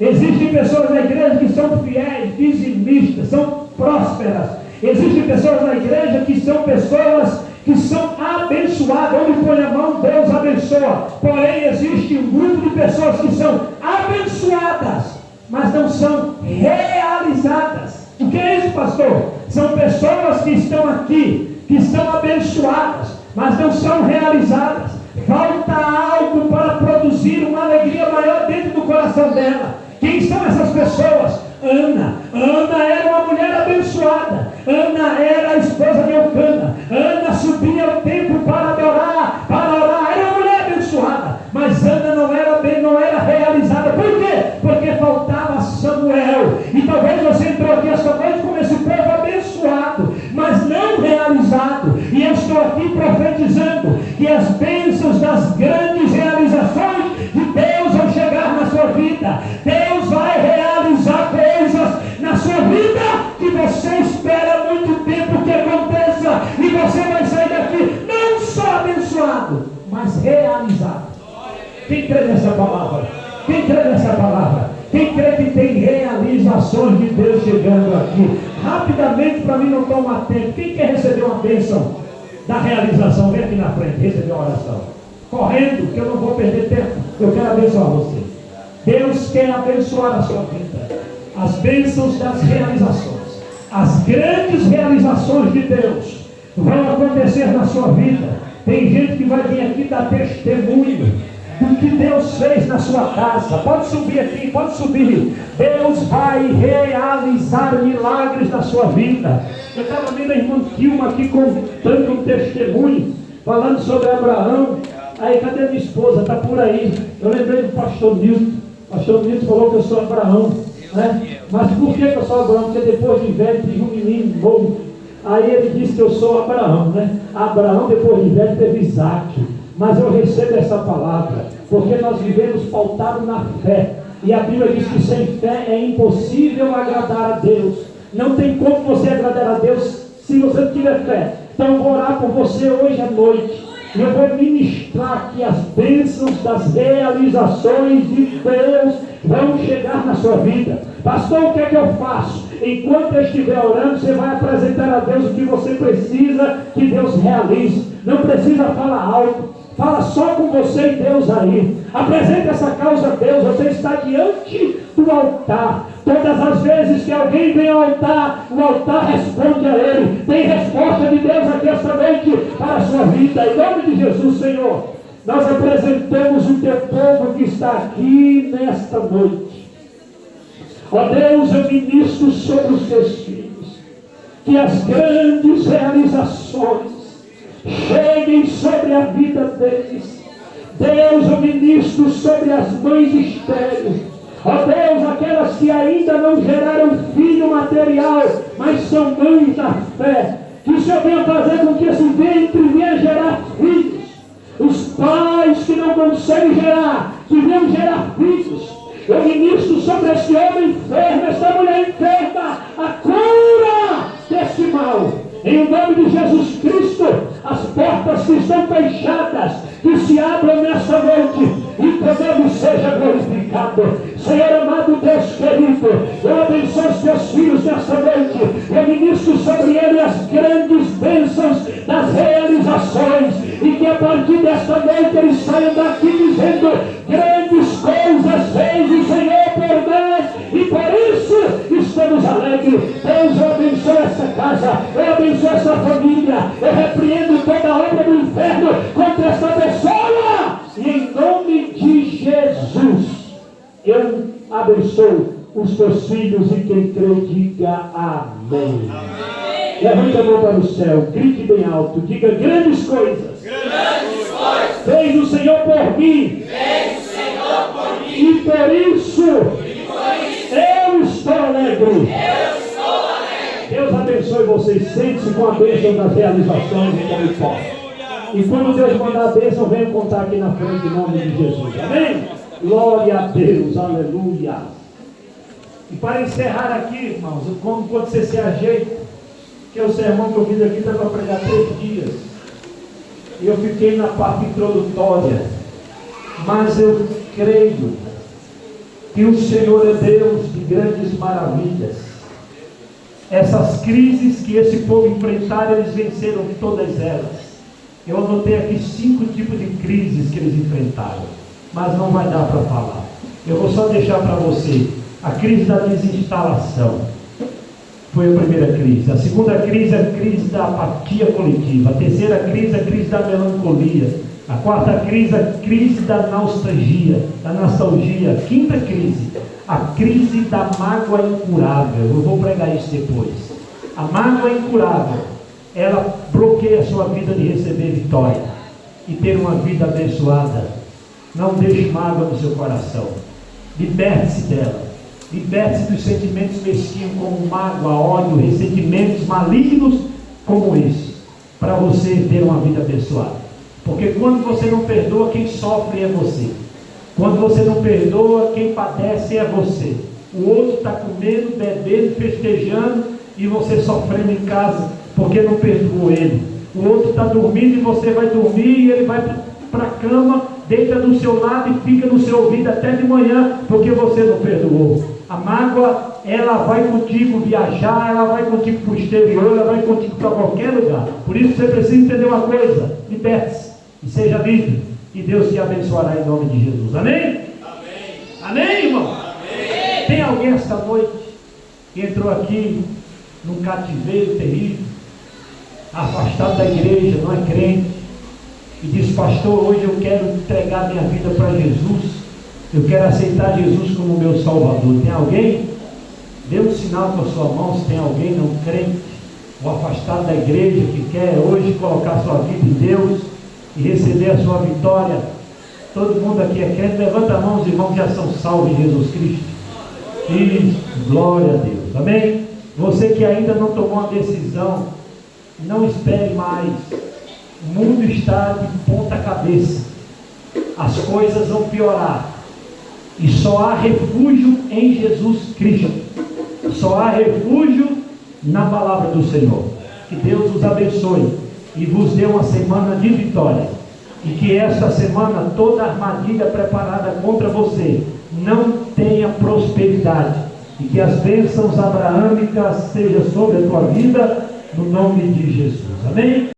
Existem pessoas na igreja que são fiéis, dizimistas, são prósperas. Existem pessoas na igreja que são pessoas que são abençoadas. Onde põe a mão, Deus abençoa. Porém, existe um grupo de pessoas que são abençoadas, mas não são realizadas. O que é isso, pastor? São pessoas que estão aqui, que são abençoadas, mas não são realizadas. Falta algo para produzir uma alegria maior dentro do coração dela. Quem são essas pessoas? Ana era uma mulher abençoada. Ana era a esposa de Eucana. Ana subia ao templo para adorar, para orar. Era uma mulher abençoada, mas Ana não era realizada. Por quê? Porque faltava Samuel. E talvez você entrou aqui esta noite com esse povo abençoado, mas não realizado. E eu estou aqui profetizando que as bênçãos das grandes realizações de Deus vão chegar na sua vida. Deus vai realizar coisas na sua vida que você espera há muito tempo que aconteça, e você vai sair daqui não só abençoado, mas realizado. Quem crê nessa palavra? Quem crê nessa palavra? Quem crê que tem realizações de Deus chegando aqui? Rapidamente, para mim não tomar tempo. Quem quer receber uma bênção da realização? Vem aqui na frente, receber uma oração. Correndo, que eu não vou perder tempo. Eu quero abençoar você. Deus quer abençoar a sua vida. As bênçãos das realizações, as grandes realizações de Deus vão acontecer na sua vida. Tem gente que vai vir aqui dar testemunho do que Deus fez na sua casa. Pode subir aqui, pode subir. Deus vai realizar milagres na sua vida. Eu estava vendo a irmã Kilma aqui contando um testemunho, falando sobre Abraão. Aí, cadê minha esposa? Está por aí. Eu lembrei do pastor Nilton. O pastor Nilton falou que eu sou Abraão, né? Mas por que eu sou Abraão? Porque depois de velho tive um menino novo. Aí ele disse que eu sou Abraão, né? Abraão, depois de velho, teve Isaac. Mas eu recebo essa palavra, porque nós vivemos pautados na fé. E a Bíblia diz que sem fé é impossível agradar a Deus. Não tem como você agradar a Deus se você não tiver fé. Então eu vou orar por você hoje à noite. E eu vou ministrar que as bênçãos das realizações de Deus vão chegar na sua vida. Pastor, o que é que eu faço? Enquanto eu estiver orando, você vai apresentar a Deus o que você precisa que Deus realize. Não precisa falar alto. Fala só com você e Deus aí. Apresente essa causa a Deus. Você está diante do altar. Todas as vezes que alguém vem ao altar, o altar responde a ele. Tem resposta de Deus aqui esta noite para a sua vida. Em nome de Jesus, Senhor, nós apresentamos o teu povo que está aqui nesta noite. Ó Deus, eu ministro sobre os teus filhos, que as grandes realizações cheguem sobre a vida deles. Deus, eu ministro sobre as mães estéreis. Ó Deus, aquelas que ainda não geraram filho material, mas são mães da fé, que o Senhor venha fazer com que esse ventre venha gerar filhos. Os pais que não conseguem gerar, que venham gerar filhos. Eu ministro sobre esse homem enfermo, essa mulher enferma, a cura desse mal. Em nome de Jesus Cristo, as portas que estão fechadas, que se abram nessa noite, e teu nome seja glorificado. Senhor amado Deus querido, eu abençoo os teus filhos nessa noite. Eu ministro sobre eles as grandes bênçãos das redes partir desta noite eles saiam daqui dizendo: grandes coisas fez o Senhor por nós, e por isso estamos alegres. Deus, eu abençoe essa casa, eu abençoe essa família, eu repreendo toda a obra do inferno contra essa pessoa, e em nome de Jesus eu abençoo os teus filhos, e quem crê diga amém. Levante a mão para o céu, grite bem alto, diga: grandes coisas fez o Senhor por mim, e por isso eu estou alegre. Deus abençoe vocês. Sente-se com a bênção das realizações em nome forte. E quando Deus mandar a bênção, venha contar aqui na frente em nome de Jesus. Amém? Glória a Deus, aleluia. E para encerrar aqui, irmãos, quando você se ajeita, que é o sermão que eu fiz aqui, está para pregar 3 dias. E eu fiquei na parte introdutória. Mas eu creio que o Senhor é Deus de grandes maravilhas. Essas crises que esse povo enfrentaram, eles venceram todas elas. Eu anotei aqui 5 tipos de crises que eles enfrentaram, mas não vai dar para falar. Eu vou só deixar para você. A crise da desinstalação foi a primeira crise. A segunda crise é a crise da apatia coletiva. A terceira crise é a crise da melancolia. A quarta crise é a crise da nostalgia. A quinta crise, a crise da mágoa incurável. Eu vou pregar isso depois. A mágoa incurável, ela bloqueia a sua vida de receber vitória e ter uma vida abençoada. Não deixe mágoa no seu coração. Liberte-se dela. Liberte-se dos sentimentos mesquinhos como mágoa, ódio, ressentimentos malignos como esse, para você ter uma vida abençoada. Porque quando você não perdoa, quem sofre é você. Quando você não perdoa, quem padece é você. O outro está comendo, bebendo, festejando, e você sofrendo em casa porque não perdoou ele. O outro está dormindo e você vai dormir, e ele vai para a cama, deita do seu lado e fica no seu ouvido até de manhã porque você não perdoou. A mágoa, ela vai contigo viajar, ela vai contigo para o exterior, ela vai contigo para qualquer lugar. Por isso você precisa entender uma coisa: liberte-se e seja livre, e Deus te abençoará em nome de Jesus. Amém? Amém, amém, irmão? Amém. Tem alguém esta noite que entrou aqui num cativeiro terrível, afastado da igreja, não é crente, e diz: pastor, hoje eu quero entregar minha vida para Jesus, eu quero aceitar Jesus como meu Salvador. Tem alguém? Dê um sinal com a sua mão se tem alguém não crente ou afastado da igreja que quer hoje colocar sua vida em Deus e receber a sua vitória. Todo mundo aqui é crente. Levanta a mão, os irmãos que já são salvos em Jesus Cristo. E glória a Deus. Amém? Você que ainda não tomou uma decisão, não espere mais. O mundo está de ponta cabeça. As coisas vão piorar. E só há refúgio em Jesus Cristo. Só há refúgio na palavra do Senhor. Que Deus os abençoe e vos dê uma semana de vitória. E que esta semana toda armadilha preparada contra você não tenha prosperidade. E que as bênçãos abraâmicas sejam sobre a tua vida, no nome de Jesus. Amém?